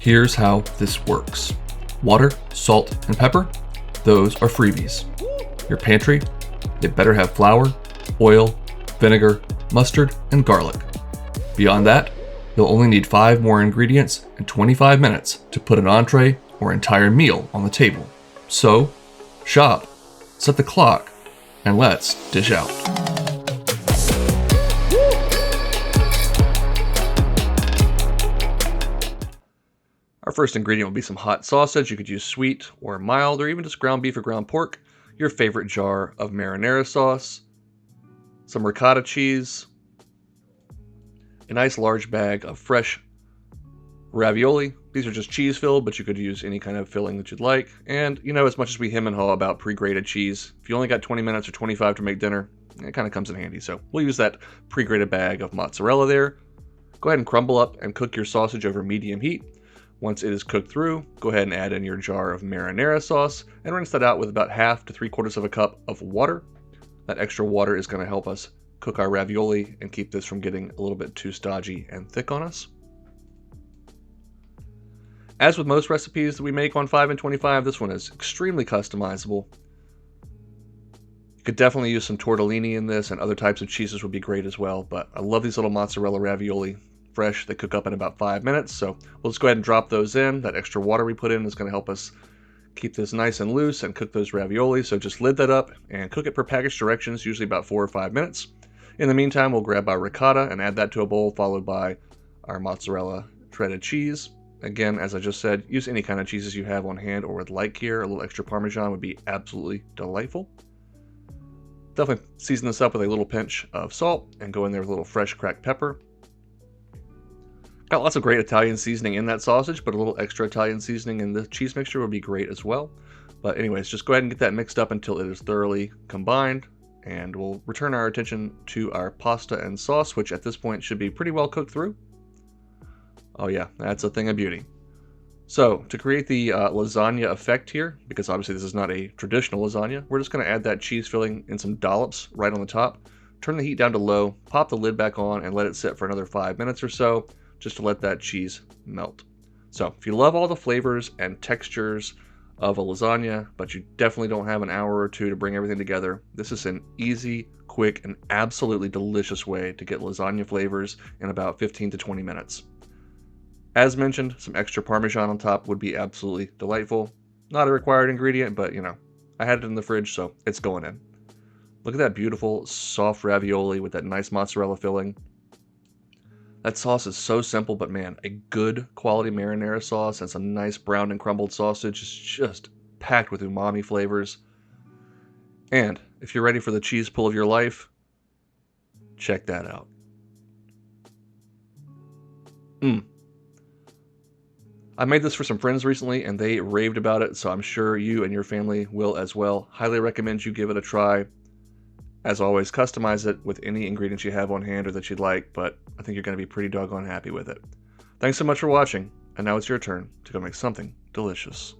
Here's how this works. Water, salt, and pepper, those are freebies. Your pantry, it better have flour, oil, vinegar, mustard, and garlic. Beyond that, you'll only need 5 more ingredients and 25 minutes to put an entree or entire meal on the table. So, shop, set the clock, and let's dish out. Our first ingredient will be some hot sausage. You could use sweet or mild, or even just ground beef or ground pork. Your favorite jar of marinara sauce, some ricotta cheese, a nice large bag of fresh ravioli. These are just cheese filled, but you could use any kind of filling that you'd like. And, as much as we hem and haw about pre-grated cheese, if you only got 20 minutes or 25 to make dinner, it kind of comes in handy. So we'll use that pre-grated bag of mozzarella there. Go ahead and crumble up and cook your sausage over medium heat. Once it is cooked through, go ahead and add in your jar of marinara sauce and rinse that out with about 1/2 to 3/4 of a cup of water. That extra water is going to help us cook our ravioli and keep this from getting a little bit too stodgy and thick on us. As with most recipes that we make on 5 and 25, this one is extremely customizable. You could definitely use some tortellini in this, and other types of cheeses would be great as well, but I love these little mozzarella ravioli. Fresh, they cook up in about 5 minutes, so we'll just go ahead and drop those in. That extra water we put in is going to help us keep this nice and loose and cook those ravioli, so just lid that up and cook it per package directions, usually about 4 or 5 minutes. In the meantime, we'll grab our ricotta and add that to a bowl, followed by our mozzarella shredded cheese. Again, as I just said, use any kind of cheeses you have on hand or would like here. A little extra Parmesan would be absolutely delightful. Definitely season this up with a little pinch of salt and go in there with a little fresh cracked pepper. Got lots of great Italian seasoning in that sausage, but a little extra Italian seasoning in the cheese mixture would be great as well. But anyways, just go ahead and get that mixed up until it is thoroughly combined, and we'll return our attention to our pasta and sauce, which at this point should be pretty well cooked through. Oh yeah, that's a thing of beauty. So, to create the lasagna effect here, because obviously this is not a traditional lasagna, we're just going to add that cheese filling in some dollops right on the top. Turn the heat down to low, pop the lid back on, and let it sit for another 5 minutes or so, just to let that cheese melt. So if you love all the flavors and textures of a lasagna, but you definitely don't have an hour or two to bring everything together, this is an easy, quick, and absolutely delicious way to get lasagna flavors in about 15 to 20 minutes. As mentioned, some extra Parmesan on top would be absolutely delightful. Not a required ingredient, but I had it in the fridge, so it's going in. Look at that beautiful, soft ravioli with that nice mozzarella filling. That sauce is so simple, but man, a good quality marinara sauce and some nice browned and crumbled sausage is just packed with umami flavors. And if you're ready for the cheese pull of your life, check that out. I made this for some friends recently and they raved about it, so I'm sure you and your family will as well. Highly recommend you give it a try. As always, customize it with any ingredients you have on hand or that you'd like, but I think you're going to be pretty doggone happy with it. Thanks so much for watching, and now it's your turn to go make something delicious.